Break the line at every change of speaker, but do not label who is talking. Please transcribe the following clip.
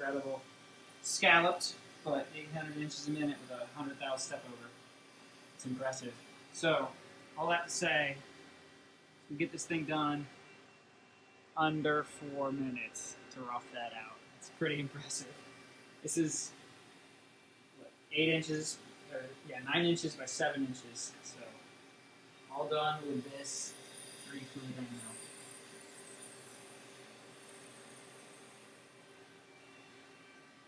incredible. Scalloped, but 800 inches a minute with a 100,000 step over. It's impressive. So, all that to say, we get this thing done under 4 minutes to rough that out. It's pretty impressive. This is what, 8 inches, or yeah, 9 inches by 7 inches. So, all done with this 3 foot right now.